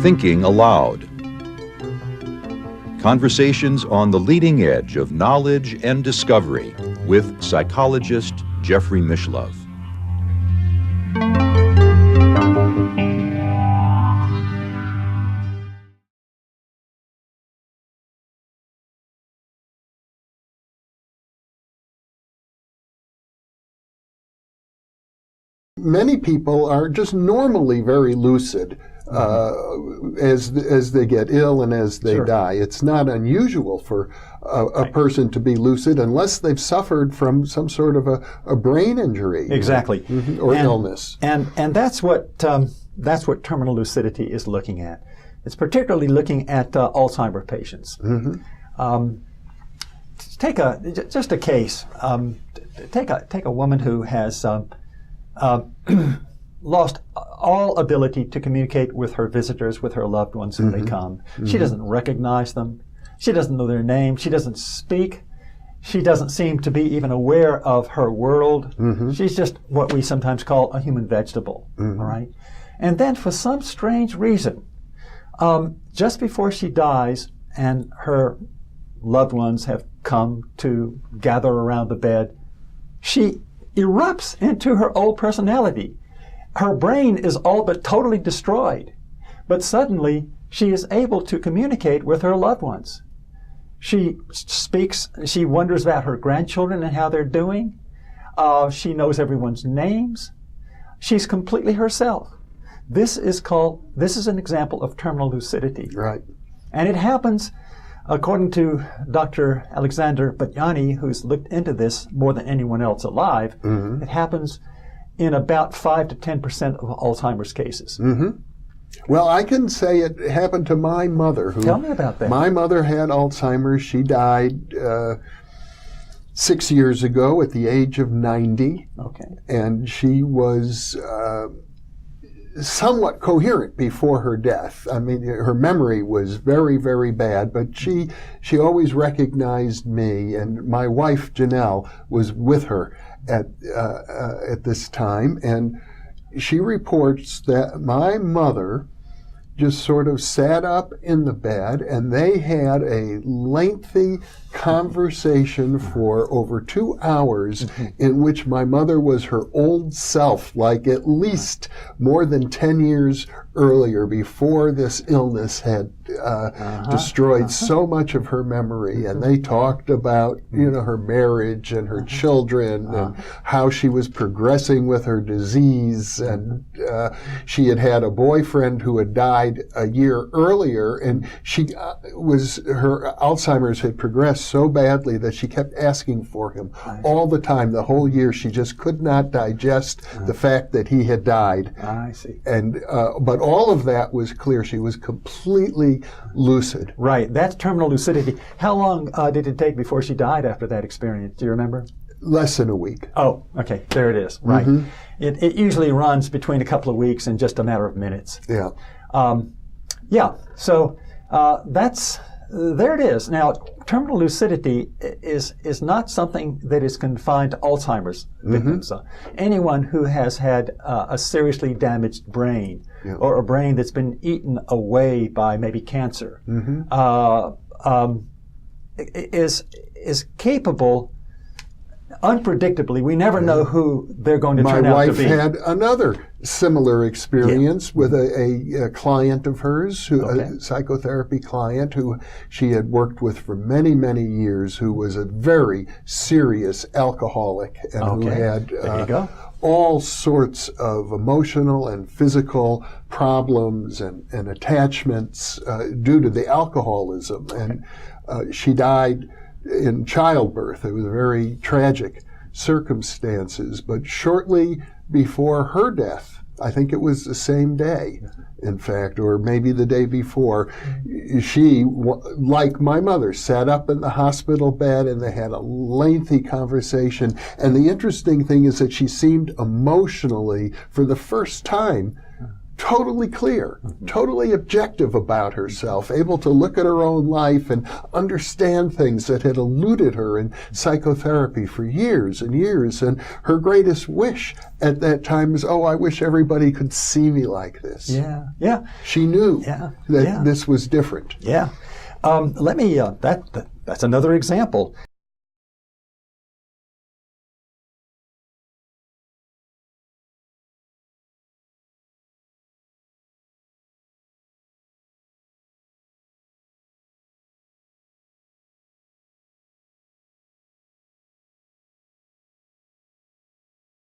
Thinking Aloud. Conversations on the leading edge of knowledge and discovery with psychologist Jeffrey Mishlove. Many people are just normally very lucid as they get ill and as they die. It's not unusual for a person to be lucid unless they've suffered from some sort of a brain injury. Exactly. Or illness. And that's what terminal lucidity is looking at. It's particularly looking at Alzheimer's patients. Take a case. Take a woman who has lost all ability to communicate with her visitors, with her loved ones when they come. She doesn't recognize them. She doesn't know their name. She doesn't speak. She doesn't seem to be even aware of her world. She's just what we sometimes call a human vegetable. All right? And then for some strange reason, just before she dies and her loved ones have come to gather around the bed, she erupts into her old personality. Her brain is all but totally destroyed, but suddenly she is able to communicate with her loved ones. She speaks, she wonders about her grandchildren and how they're doing. She knows everyone's names. She's completely herself. This is an example of terminal lucidity. Right. And it happens, according to Dr. Alexander Batyani, who's looked into this more than anyone else alive, it happens in about 5 to 10% of Alzheimer's cases. Well, I can say it happened to my mother. Tell me about that. My mother had Alzheimer's. She died 6 years ago at the age of 90. Okay. And she was somewhat coherent before her death. I mean, her memory was very, very bad, but she always recognized me, and my wife, Janelle, was with her at this time, and she reports that my mother just sort of sat up in the bed, and they had a lengthy conversation for over 2 hours in which my mother was her old self, like at least more than 10 years earlier, before this illness had destroyed so much of her memory. And they talked about, her marriage and her children and how she was progressing with her disease. And she had had a boyfriend who had died a year earlier, and her Alzheimer's had progressed so badly that she kept asking for him all the time. The whole year she just could not digest the fact that he had died. I see. And but all of that was clear. She was completely lucid. Right. That's terminal lucidity. How long did it take before she died after that experience? Do you remember? Less than a week. Oh, okay. There it is. Right. It usually runs between a couple of weeks and just a matter of minutes. Yeah. So there it is. Now, terminal lucidity is not something that is confined to Alzheimer's victims. Anyone who has had a seriously damaged brain or a brain that's been eaten away by maybe cancer is capable. Unpredictably, we never know who they're going to turn out to be. My wife had another similar experience with a client of hers, a psychotherapy client who she had worked with for many, many years, who was a very serious alcoholic and who had all sorts of emotional and physical problems and attachments due to the alcoholism. And she died in childbirth. It was very tragic circumstances, but shortly before her death, I think it was the same day, in fact, or maybe the day before, she, like my mother, sat up in the hospital bed and they had a lengthy conversation. And the interesting thing is that she seemed emotionally, for the first time, totally clear, totally objective about herself, able to look at her own life and understand things that had eluded her in psychotherapy for years and years. And her greatest wish at that time is, oh, I wish everybody could see me like this. Yeah, yeah. She knew Yeah, that yeah. this was different. Yeah. Let me, that's another example.